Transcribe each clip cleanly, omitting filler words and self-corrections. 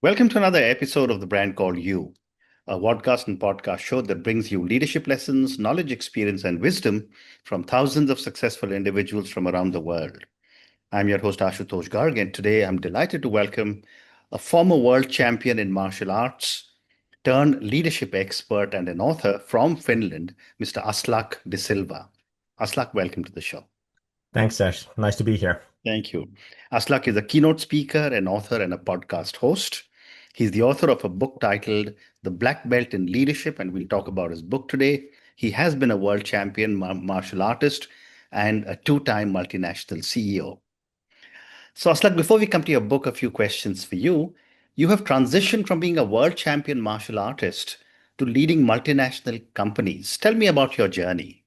Welcome to another episode of The Brand Called You, a podcast and podcast show that brings you leadership lessons, knowledge, experience, and wisdom from thousands of successful individuals from around the world. I'm your host, Ashutosh Garg, and today I'm delighted to welcome a former world champion in martial arts, turned leadership expert and an author from Finland, Mr. Aslak de Silva. Aslak, welcome to the show. Thanks, Ash. Nice to be here. Thank you. Aslak is a keynote speaker, an author, and a podcast host. He's the author of a book titled The Black Belt in Leadership, and we'll talk about his book today. He has been a world champion martial artist and a two-time multinational CEO. So, Aslak, before we come to your book, a few questions for you. You have transitioned from being a world champion martial artist to leading multinational companies. Tell me about your journey.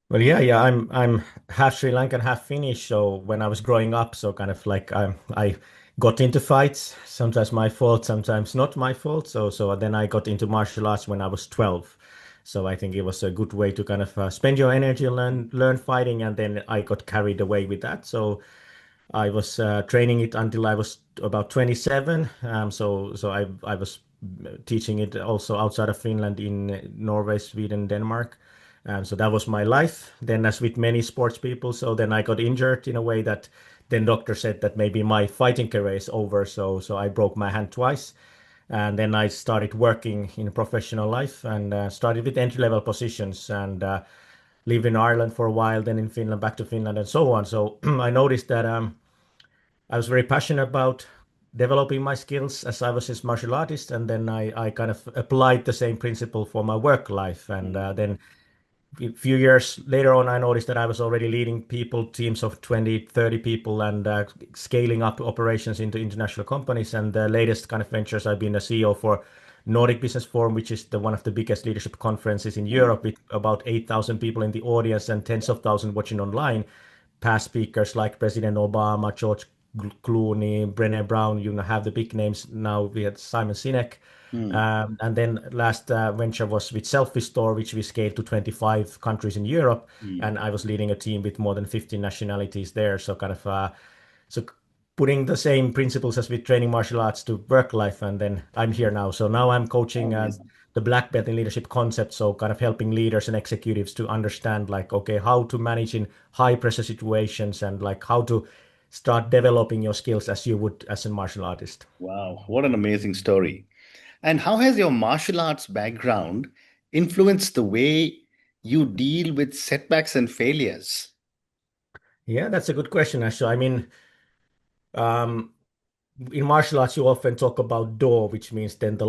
Well, yeah. I'm half Sri Lankan, half Finnish. So when I was growing up, so kind of like I got into fights. Sometimes my fault, sometimes not my fault. So then I got into martial arts when I was 12. So I think it was a good way to kind of spend your energy, learn fighting, and then I got carried away with that. So I was training it until I was about 27. So I was teaching it also outside of Finland in Norway, Sweden, Denmark. So that was my life. Then, as with many sports people, so then I got injured in a way that then doctor said that maybe my fighting career is over. So I broke my hand twice. And then I started working in professional life and started with entry-level positions and lived in Ireland for a while, then in Finland, back to Finland, and so on. So I noticed that I was very passionate about developing my skills as I was a martial artist, and then I kind of applied the same principle for my work life. And then a few years later on, I noticed that I was already leading people, teams of 20, 30 people, and scaling up operations into international companies. And the latest kind of ventures, I've been a CEO for Nordic Business Forum, which is one of the biggest leadership conferences in Europe, with about 8,000 people in the audience and tens of thousands watching online. Past speakers like President Obama, George Clooney, Brené Brown, have the big names. Now we had Simon Sinek. Mm, And then last venture was with Selfie Store, which we scaled to 25 countries in Europe. mm. And I was leading a team with more than 50 nationalities there. So kind of so putting the same principles as with training martial arts to work life. And then I'm here now. So now I'm coaching Amazing. the black belt in leadership concept. So kind of helping leaders and executives to understand like, okay, how to manage in high pressure situations and like how to start developing your skills as you would as a martial artist. Wow, what an amazing story. And how has your martial arts background influenced the way you deal with setbacks and failures? Yeah, that's a good question, Asha. I mean, um, in martial arts, you often talk about do, which means then the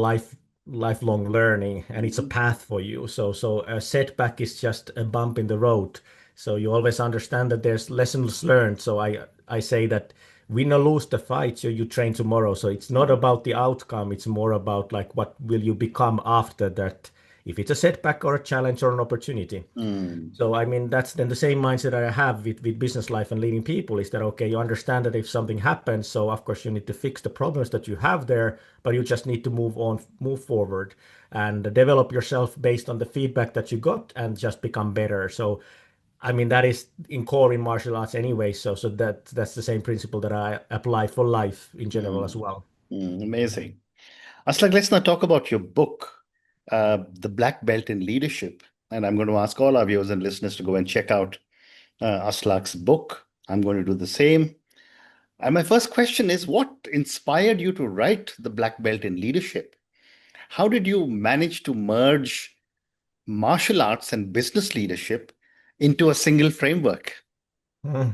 lifelong learning, and it's a Mhm. path for you. So a setback is just a bump in the road. So you always understand that there's lessons learned. So I say that win or lose the fight, so you train tomorrow. So it's not about the outcome. It's more about like what will you become after that, if it's a setback or a challenge or an opportunity. Mm, So I mean that's then the same mindset that I have with business life and leading people is that okay, you understand that if something happens, so of course you need to fix the problems that you have there, but you just need to move on, move forward and develop yourself based on the feedback that you got and just become better. So I mean that is in core in martial arts anyway. So that's the same principle that I apply for life in general as mm, well. amazing. Aslak, let's now talk about your book, The Black Belt in Leadership. And I'm going to ask all our viewers and listeners to go and check out Aslak's book. I'm going to do the same. And my first question is, what inspired you to write The Black Belt in Leadership? How did you manage to merge martial arts and business leadership into a single framework? Hmm,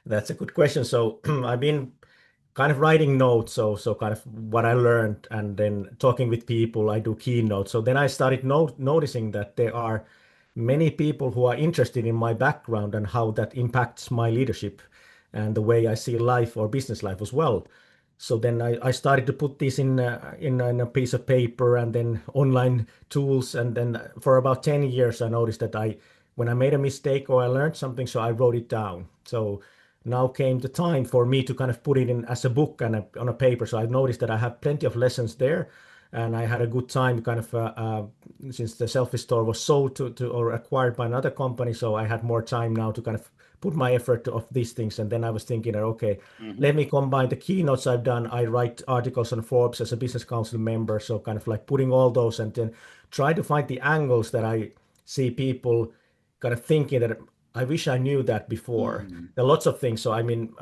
that's a good question. So I've been kind of writing notes, so kind of what I learned, and then talking with people. I do keynote. So then I started noticing that there are many people who are interested in my background and how that impacts my leadership and the way I see life or business life as well. So then I started to put this in a piece of paper and then online tools. And then for about 10 years, I noticed that when I made a mistake or I learned something, so I wrote it down. So now came the time for me to kind of put it in as a book and on a paper. So I've noticed that I have plenty of lessons there. and I had a good time kind of since the selfie store was sold to or acquired by another company, so I had more time now to kind of put my effort of these things. And then I was thinking that okay, Hmm. let me combine the keynotes I've done. I write articles on Forbes as a business council member, so kind of like putting all those and then try to find the angles that I see people kind of thinking that I wish I knew that before. Mm. There are lots of things. So I mean,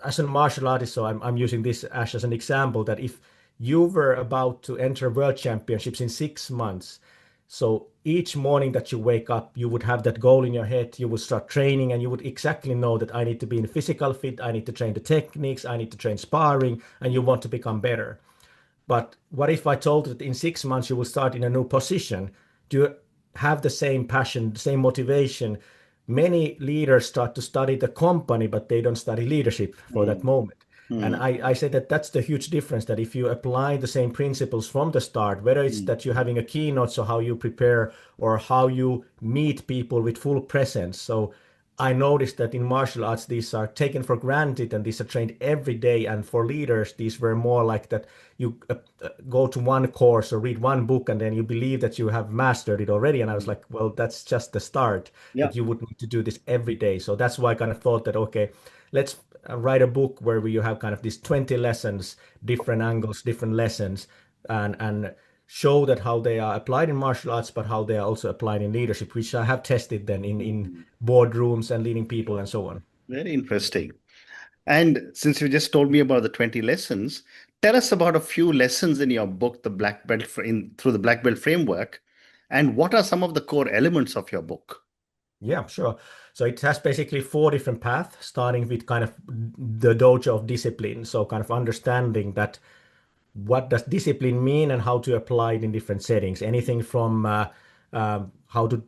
as a martial artist, so I'm using this as an example that if you were about to enter world championships in 6 months, so each morning that you wake up, you would have that goal in your head. You would start training, and you would exactly know that I need to be in physical fit. I need to train the techniques. I need to train sparring, and you want to become better. But what if I told you that in 6 months you will start in a new position? Do you have the same passion, the same motivation? Many leaders start to study the company, but they don't study leadership for that Mm. moment. And Mm. I say that that's the huge difference, that if you apply the same principles from the start, whether it's Mm. that you're having a keynote, so how you prepare or how you meet people with full presence. So I noticed that in martial arts, these are taken for granted and these are trained every day. And for leaders, these were more like that you go to one course or read one book and then you believe that you have mastered it already. And I was Mm. like, well, that's just the start, Yeah. that you would need to do this every day. So that's why I kind of thought that, okay, let's write a book where you have kind of these 20 lessons, different angles, different lessons, and show that how they are applied in martial arts, but how they are also applied in leadership, which I have tested then in Mm. boardrooms and leading people and so on. Very interesting. And since you just told me about the 20 lessons, tell us about a few lessons in your book, The Black Belt through the Black Belt Framework, and what are some of the core elements of your book? Yeah, sure. So it has basically four different paths, starting with kind of the dojo of discipline. So kind of understanding that what does discipline mean and how to apply it in different settings. Anything from how to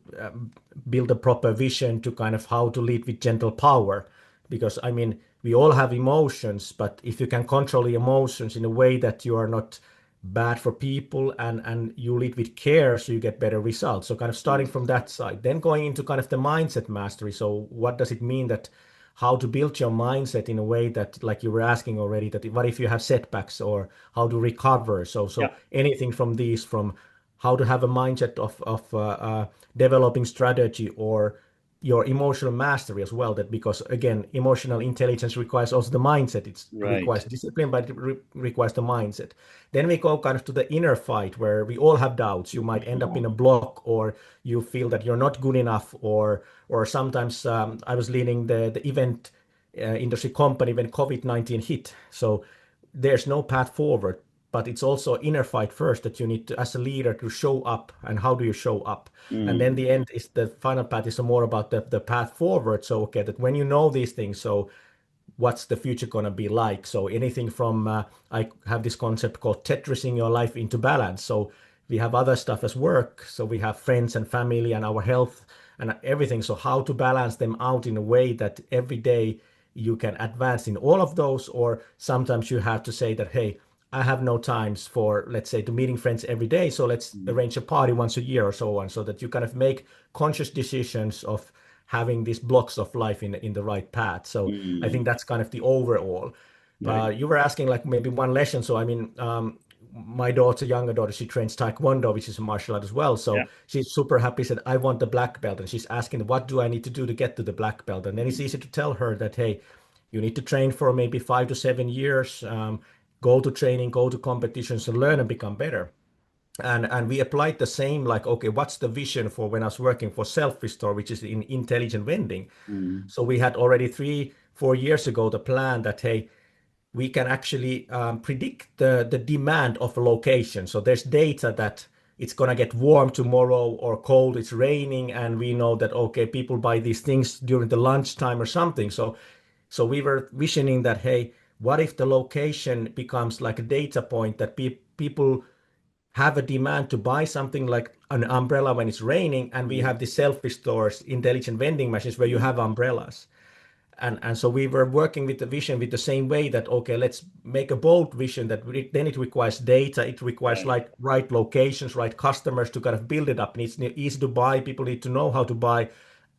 build a proper vision to kind of how to lead with gentle power. Because I mean, we all have emotions, but if you can control the emotions in a way that you are not bad for people and you lead with care, so you get better results. So kind of starting Mm. from that side, then going into kind of the mindset mastery. So what does it mean that how to build your mindset in a way that, like you were asking already, that what if you have setbacks or how to recover? So Yeah. anything from these, from how to have a mindset of developing strategy or your emotional mastery as well. That because again, emotional intelligence requires also the mindset. It Right. requires discipline, but it requires the mindset. Then we go kind of to the inner fight where we all have doubts. You might end up in a block, or you feel that you're not good enough, or sometimes I was leading the event industry company when COVID-19 hit. So there's no path forward, but it's also inner fight first, that you need to, as a leader, to show up. And how do you show up? And then Mm. the end is the final path is more about the path forward. So okay, that when you know these things, so what's the future going to be like? So anything from I have this concept called tetrising your life into balance. So we have other stuff as work. So we have friends and family and our health and everything. So how to balance them out in a way that every day you can advance in all of those, or sometimes you have to say that, hey, I have no times for, let's say, to meeting friends every day. So let's Mm. arrange a party once a year or so on, so that you kind of make conscious decisions of having these blocks of life in the right path. So I think Mm. that's kind of the overall. Right. You were asking like maybe one lesson. So I mean, my daughter, younger daughter, she trains Taekwondo, which is a martial art as well. Yeah. So she's super happy. Said, "I want the black belt," and she's asking, "What do I need to do to get to the black belt?" And then it's Mm. easy to tell her that, hey, you need to train for maybe 5 to 7 years. Go to training, go to competitions, and learn and become better. And we applied the same, like, okay, what's the vision for when I was working for Self Restore, which is in intelligent vending. Mm. So we had already 3 4 years ago the plan that, hey, we can actually predict the demand of a location. So there's data that it's going to get warm tomorrow or cold, it's raining, and we know that, okay, people buy these things during the lunchtime or something. So we were visioning that, hey, what if the location becomes like a data point that people have a demand to buy something like an umbrella when it's raining, and we Mm. have the self-restores, intelligent vending machines where you Mm. have umbrellas. And so we were working with the vision with the same way that, okay, let's make a bold vision that then it requires data, it requires Right. like right locations, right customers to kind of build it up. And it's easy to buy, people need to know how to buy.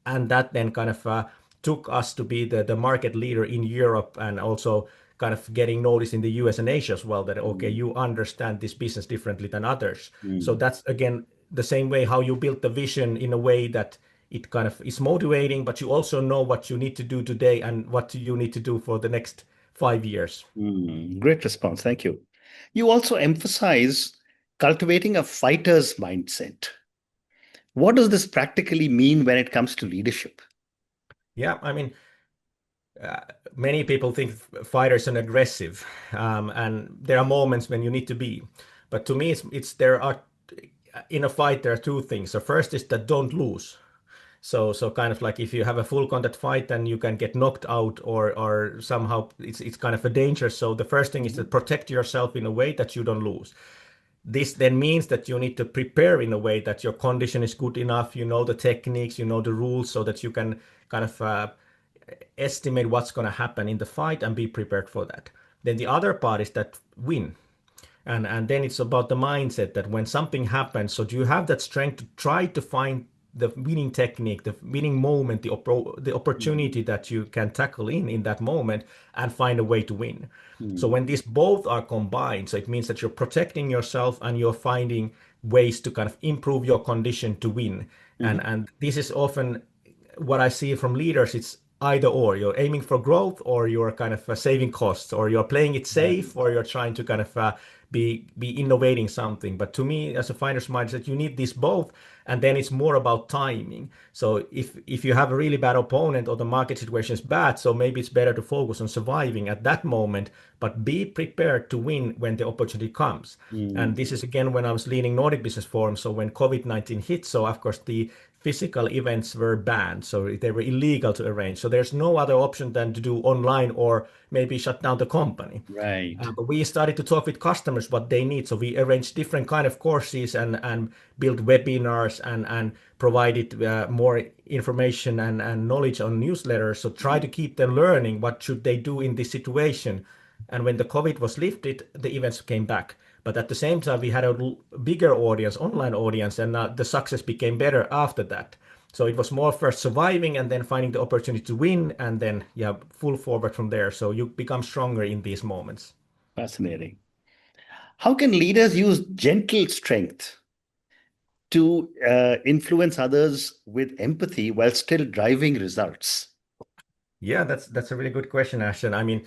And that then kind of took us to be the market leader in Europe, and also kind of getting noticed in the US and Asia as well, that okay, Mm, you understand this business differently than others. So mm, that's again the same way how you build the vision in a way that it kind of is motivating, but you also know what you need to do today and what you need to do for the next 5 years. Great response. Thank you. You also emphasize cultivating a fighter's mindset. What does this practically mean when it comes to leadership? Yeah, I mean, uh, many people think fighters are aggressive, and there are moments when you need to be. But to me, it's there are in a fight there are two things. So first is that don't lose. So kind of like if you have a full contact fight, then you can get knocked out or somehow it's kind of a danger. So the first thing is to Mhm, protect yourself in a way that you don't lose. This then means that you need to prepare in a way that your condition is good enough, you know the techniques, you know the rules, so that you can kind of estimate what's going to happen in the fight and be prepared for that. Then the other part is that win. And then it's about the mindset that when something happens, so do you have that strength to try to find the winning technique, the winning moment, the mhm, opportunity that you can tackle in that moment and find a way to win. So mhm, when these both are combined, so it means that you're protecting yourself and you're finding ways to kind of improve your condition to win. mhm, And this is often what I see from leaders. It's either or. You're aiming for growth, or you're kind of saving costs, or you're playing it right. safe, or you're trying to kind of be innovating something. But to me, as a finder's mindset, you need this both, and then it's more about timing. So if you have a really bad opponent or the market situation is bad, so maybe it's better to focus on surviving at that moment, but be prepared to win when the opportunity comes. And Mm, this is again when I was leading Nordic Business Forum. So when COVID-19 hit, so of course the physical events were banned, so they were illegal to arrange. So there's no other option than to do online or maybe shut down the company. right. But we started to talk with customers what they need. So we arranged different kind of courses and built webinars and provided more information and knowledge on newsletters. So try to keep them learning what should they do in this situation. And when the COVID was lifted, the events came back. But at the same time, we had a bigger audience, online audience, and the success became better after that. So it was more first surviving and then finding the opportunity to win, and then yeah, full forward from there. So you become stronger in these moments. Fascinating. How can leaders use gentle strength to influence others with empathy while still driving results? Yeah, that's a really good question, Ashton. I mean,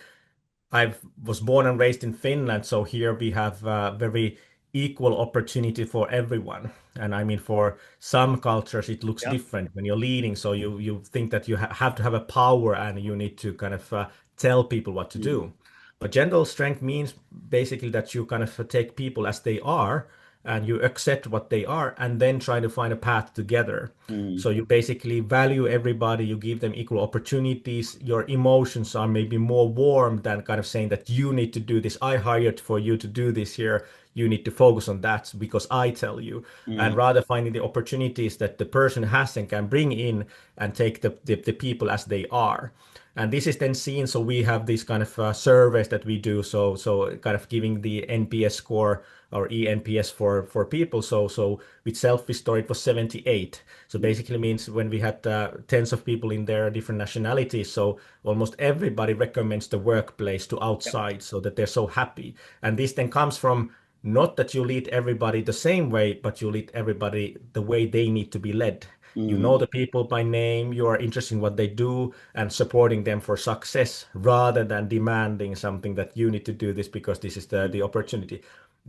I was born and raised in Finland, so here we have very equal opportunity for everyone. And I mean, for some cultures, it looks Yeah. different when you're leading. So you think that you have to have a power and you need to kind of tell people what to Mm, do. But gentle strength means basically that you kind of take people as they are and you accept what they are and then try to find a path together. So mm, you basically value everybody, you give them equal opportunities. Your emotions are maybe more warm than kind of saying that you need to do this. I hired for you to do this here. You need to focus on that because I tell you. And mm, rather finding the opportunities that the person has and can bring in and take the people as they are. And this is then seen. So we have these kind of surveys that we do. So kind of giving the NPS score or ENPS for people. So with Selfie Store it was 78. So mm. basically means when we had tens of people in there, different nationalities. So almost everybody recommends the workplace to Yeah. outside so that they're so happy. And this then comes from not that you lead everybody the same way, but you lead everybody the way they need to be led. You know Mm, the people by name, you are interested in what they do and supporting them for success rather than demanding something that you need to do this because this is the opportunity.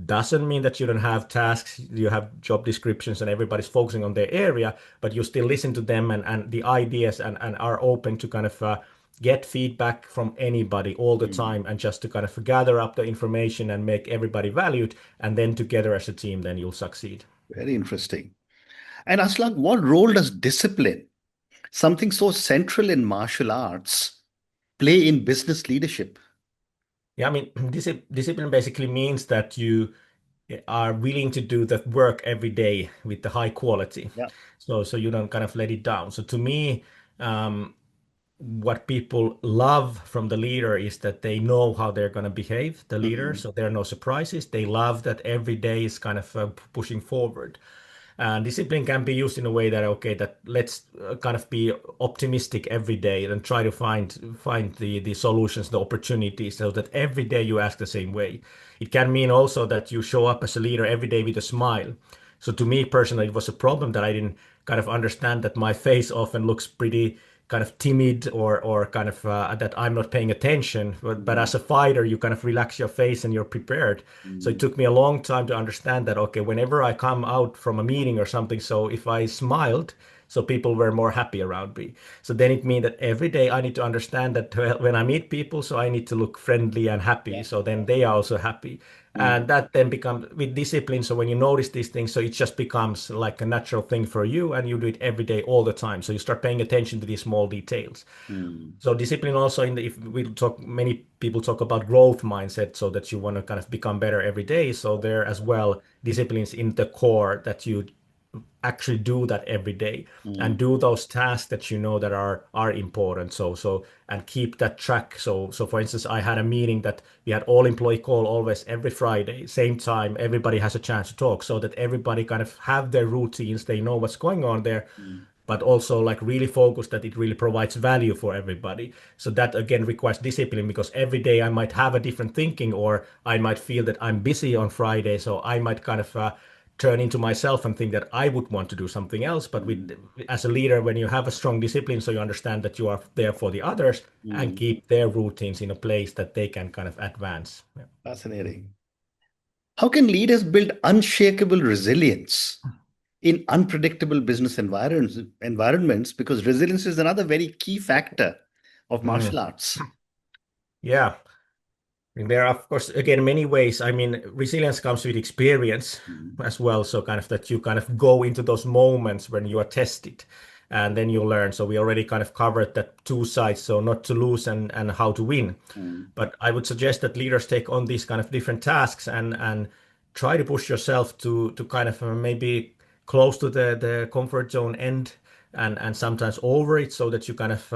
Doesn't mean that you don't have tasks, you have job descriptions and everybody's focusing on their area, but you still listen to them and the ideas and are open to kind of get feedback from anybody all the mm. time and just to kind of gather up the information and make everybody valued. And then together as a team, then you'll succeed. Very interesting. And Aslak, what role does discipline, something so central in martial arts, play in business leadership? Yeah, I mean, discipline basically means that you are willing to do the work every day with the high quality. Yeah. So you don't kind of let it down. So to me, what people love from the leader is that they know how they're going to behave, the leader. Mm, So there are no surprises. They love that every day is kind of pushing forward. And discipline can be used in a way that, okay, that let's kind of be optimistic every day and try to find the solutions, the opportunities, so that every day you ask the same way. It can mean also that you show up as a leader every day with a smile. So to me personally, it was a problem that I didn't kind of understand that my face often looks pretty kind of timid or kind of that I'm not paying attention. But Mm, as a fighter, you kind of relax your face and you're prepared. So it mm, took me a long time to understand that, okay, whenever I come out from a meeting or something, so if I smiled, so people were more happy around me. So then it means that every day I need to understand that when I meet people, so I need to look friendly and happy. yeah. So then they are also happy. And Mm, that then becomes with discipline. So when you notice these things, so it just becomes like a natural thing for you and you do it every day all the time. So you start paying attention to these small details. mm, So discipline also in the if we talk many people talk about growth mindset so that you want to kind of become better every day. So there as well, disciplines in the core that you actually do that every day and mm, do those tasks that you know that are important. So and keep that track. So for instance, I had a meeting that we had all employee call always every Friday, same time, everybody has a chance to talk so that everybody kind of have their routines, they know what's going on there, mm, but also like really focus that it really provides value for everybody. So that again requires discipline because every day I might have a different thinking or I might feel that I'm busy on Friday. So I might kind of turn into myself and think that I would want to do something else. But with mm, as a leader, when you have a strong discipline, so you understand that you are there for the others and mm. keep their routines in a place that they can kind of advance. Yeah. Fascinating. How can leaders build unshakable resilience in unpredictable business environments? Because resilience is another very key factor of Mm. martial arts. Yeah. And there are, of course, again, many ways. I mean, resilience comes with experience Mm, as well. So, kind of that you kind of go into those moments when you are tested and then you learn. So, we already kind of covered that two sides. So, not to lose and how to win. mm, But I would suggest that leaders take on these kind of different tasks and try to push yourself to kind of maybe close to the comfort zone end and sometimes over it so that you kind of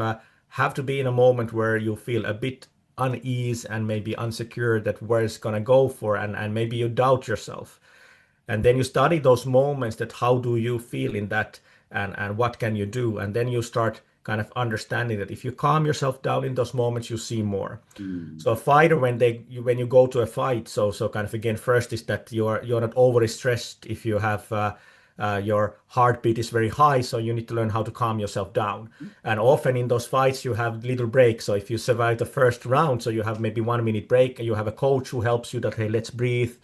have to be in a moment where you feel a bit unease and maybe unsecure that where it's gonna go for and maybe you doubt yourself. And then you study those moments that how do you feel in that and what can you do? And then you start kind of understanding that if you calm yourself down in those moments, you see more. mm, So a fighter, when you go to a fight, so kind of again, first is that you're not overly stressed. If you have your heartbeat is very high, so you need to learn how to calm yourself down. And often in those fights, you have little breaks. So if you survive the first round, so you have maybe 1 minute break, and you have a coach who helps you that hey, let's breathe,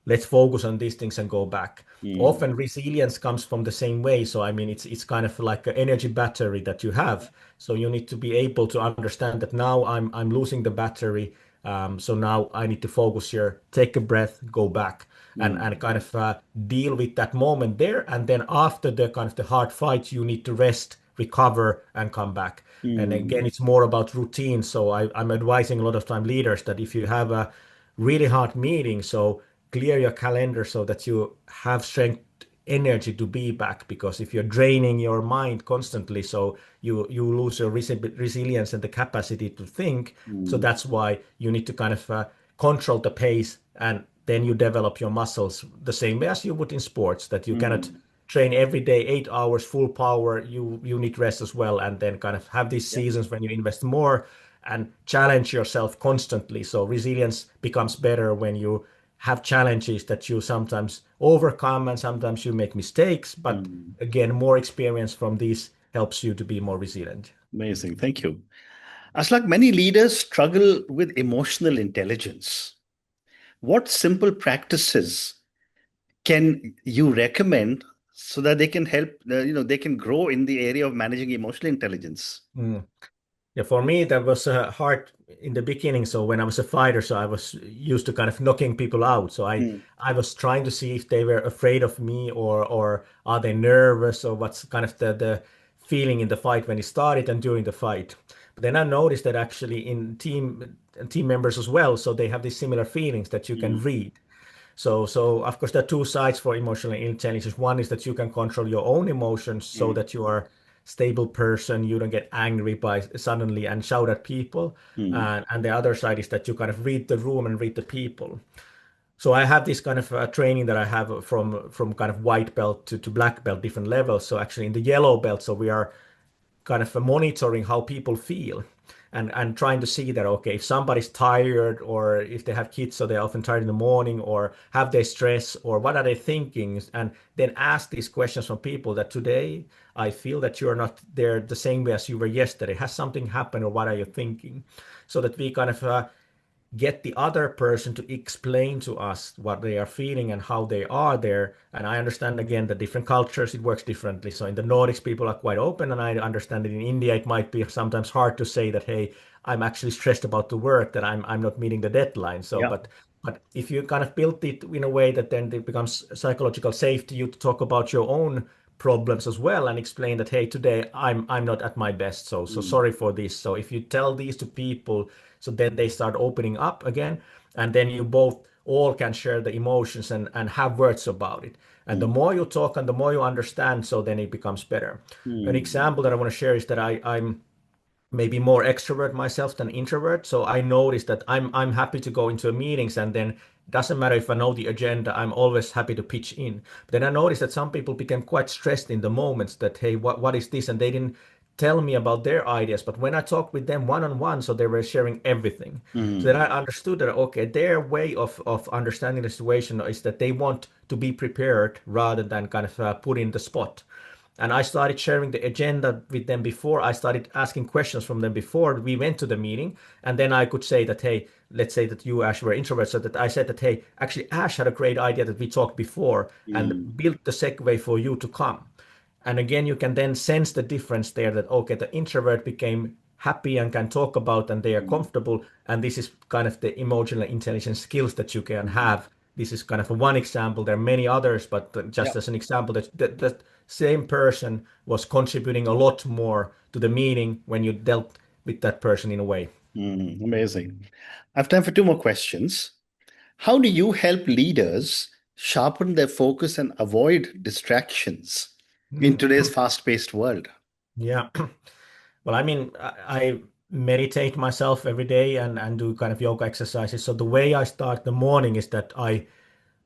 let's focus on these things and go back. mm, Often resilience comes from the same way. So I mean, it's kind of like an energy battery that you have. So you need to be able to understand that now I'm losing the battery. So now I need to focus here, take a breath, go back, mm, and kind of deal with that moment there. And then after the kind of the hard fight, you need to rest, recover, and come back. And mm, again, it's more about routine. So I'm advising a lot of time leaders that if you have a really hard meeting, so clear your calendar so that you have strength energy to be back because if you're draining your mind constantly so you lose your resilience and the capacity to think. So mm, that's why you need to kind of control the pace and then you develop your muscles the same way as you would in sports that you cannot mm. train every day 8 hours full power. You need rest as well and then kind of have these Yeah. seasons when you invest more and challenge yourself constantly. So resilience becomes better when you have challenges that you sometimes overcome and sometimes you make mistakes. But Mm. again, more experience from these helps you to be more resilient. Amazing. Thank you. Aslak, many leaders struggle with emotional intelligence. What simple practices can you recommend so that they can help, they can grow in the area of managing emotional intelligence? Mm. Yeah, for me, that was hard in the beginning. So when I was a fighter, so I was used to kind of knocking people out. So Mm, I was trying to see if they were afraid of me or are they nervous or what's kind of the feeling in the fight when it started and during the fight. But then I noticed that actually in team members as well, so they have these similar feelings that you can mm, read. So of course, there are two sides for emotional intelligence. One is that you can control your own emotions so mm, that you are stable person, you don't get angry by suddenly and shout at people. mm, And the other side is that you kind of read the room and read the people. So I have this kind of training that I have from kind of white belt to black belt, different levels. So actually in the yellow belt, so we are kind of monitoring how people feel and trying to see that okay, if somebody's tired or if they have kids so they're often tired in the morning or have they stress or what are they thinking, and then ask these questions from people that today I feel that you're not there the same way as you were yesterday. Has something happened or what are you thinking? So that we kind of get the other person to explain to us what they are feeling and how they are there. And I understand again the different cultures, it works differently. So in the Nordics, people are quite open, and I understand that in India, it might be sometimes hard to say that, hey, I'm actually stressed about the work, that I'm not meeting the deadline. So, Yeah. but if you kind of build it in a way that then it becomes psychological safe to you to talk about your own problems as well and explain that hey today I'm not at my best, so Mm, sorry for this. So if you tell these to people, so then they start opening up again, and then you both all can share the emotions and have words about it. And the mm, more you talk and the more you understand, so then it becomes better. An mm, example that I want to share is that I'm maybe more extrovert myself than introvert. So I noticed that I'm happy to go into meetings, and then it doesn't matter if I know the agenda, I'm always happy to pitch in. But then I noticed that some people became quite stressed in the moments that, hey, what is this? And they didn't tell me about their ideas. But when I talked with them one on one, so they were sharing everything. So then mm, I understood that okay, their way of understanding the situation is that they want to be prepared rather than kind of put in the spot. And I started sharing the agenda with them before. I started asking questions from them before we went to the meeting. And then I could say that, hey, let's say that you, Ash, were introverts. So that I said that, hey, actually, Ash had a great idea that we talked before mm, and built the segue for you to come. And again, you can then sense the difference there that, okay, the introvert became happy and can talk about and they are mm, comfortable. And this is kind of the emotional intelligence skills that you can mm. have. This is kind of one example. There are many others, but Yeah. just as an example, that same person was contributing a lot more to the meeting when you dealt with that person in a way. Amazing. I have time for two more questions. How do you help leaders sharpen their focus and avoid distractions in today's fast-paced world? Yeah. Well, I mean, I meditate myself every day and do kind of yoga exercises. So the way I start the morning is that I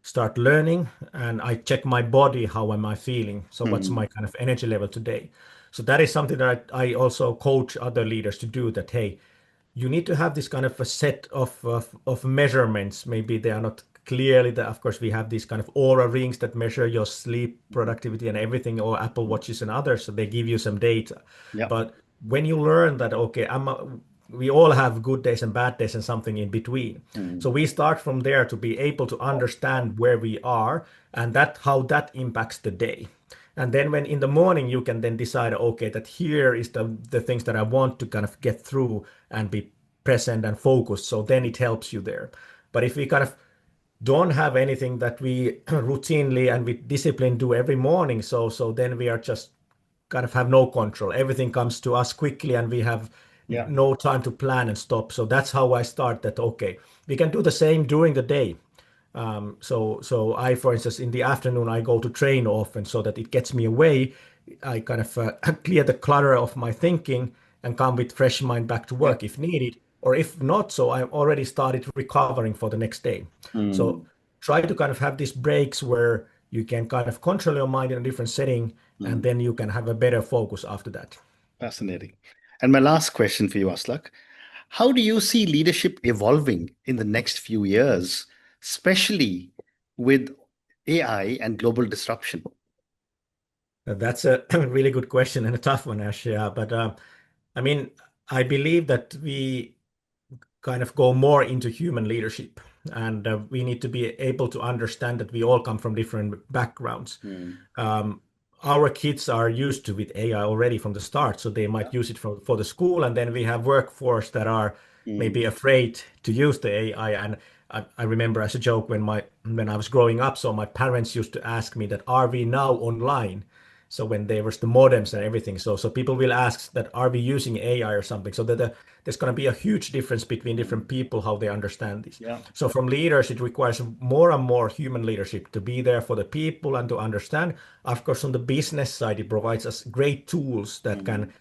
start learning and I check my body, how am I feeling? So what's Mm, my kind of energy level today? So that is something that I also coach other leaders to do, that, hey, you need to have this kind of a set of measurements. Maybe they are not clearly that, of course, we have these kind of aura rings that measure your sleep mm, productivity and everything, or Apple mm. Watches and others, so they give you some data. Yeah. But when you learn that, okay, we all have good days and bad days and something in between. So Mm, we start from there to be able to understand where we are and that how that impacts the day. And then when in the morning you can then decide, okay, that here is the things that I want to kind of get through and be present and focused. So then it helps you there. But if we kind of don't have anything that we routinely and with discipline do every morning, so then we are just kind of have no control. Everything comes to us quickly and we have yeah. no time to plan and stop. So that's how I start that, okay, we can do the same during the day. So I, for instance, in the afternoon, I go to train often so that it gets me away. I kind of clear the clutter of my thinking and come with fresh mind back to Yeah. work if needed, or if not, so I'm already started recovering for the next day. So Mm, try to kind of have these breaks where you can kind of control your mind in a different setting, and mm. then you can have a better focus after that. Fascinating. And my last question for you, Aslak. How do you see leadership evolving in the next few years, especially with AI and global disruption? That's a really good question and a tough one, Ash. Yeah, but I mean, I believe that we kind of go more into human leadership. And we need to be able to understand that we all come from different backgrounds. Mm, Um, our kids are used to with AI already from the start, so they yeah. might use it for the school. And then we have workforce that are maybe Mm, afraid to use the AI. And I remember as a joke when I was growing up, so my parents used to ask me that, are we now online? So when there was the modems and everything, so people will ask that, are we using AI or something? So that there's going to be a huge difference between mm, different people how they understand this. yeah. So from leaders, it requires more and more human leadership to be there for the people and to understand. Of course, on the business side, it provides us great tools that Mm, can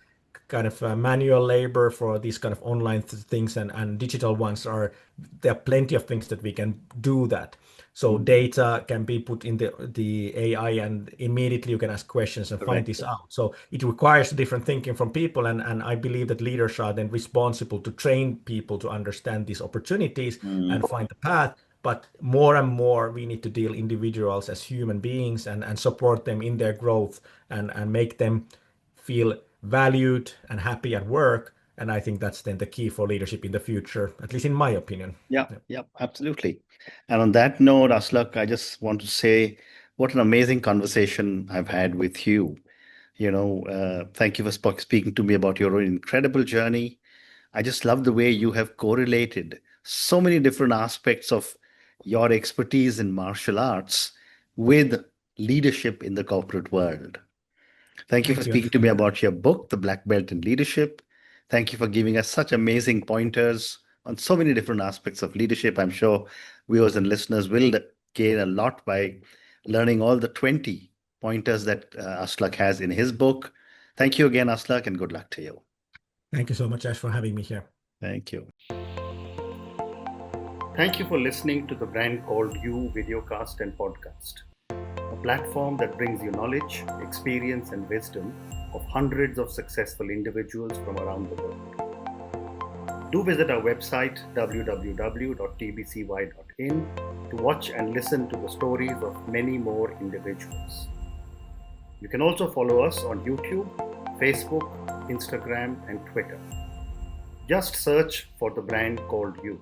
kind of manual labor for these kind of online things and digital ones are there are plenty of things that we can do that. So data can be put in the AI, and immediately you can ask questions and find Correct. this out. So it requires different thinking from people, and I believe that leaders are then responsible to train people to understand these opportunities and find the path. But more and more, we need to deal individuals as human beings and support them in their growth and make them feel valued and happy at work. And I think that's then the key for leadership in the future, at least in my opinion. Yeah, absolutely. And on that note, Aslak, I just want to say what an amazing conversation I've had with you. Thank you for speaking to me about your own incredible journey. I just love the way you have correlated so many different aspects of your expertise in martial arts with leadership in the corporate world. Thank you for Thank you. speaking to me about your book, The Black Belt in Leadership. Thank you for giving us such amazing pointers on so many different aspects of leadership. I'm sure viewers and listeners will gain a lot by learning all the 20 pointers that Aslak has in his book. Thank you again, Aslak, and good luck to you. Thank you so much, Ash, for having me here. Thank you. Thank you for listening to the Brand Called You videocast and podcast, a platform that brings you knowledge, experience, and wisdom of hundreds of successful individuals from around the world. Do visit our website www.tbcy.in to watch and listen to the stories of many more individuals. You can also follow us on YouTube, Facebook, Instagram, and Twitter. Just search for the Brand Called You.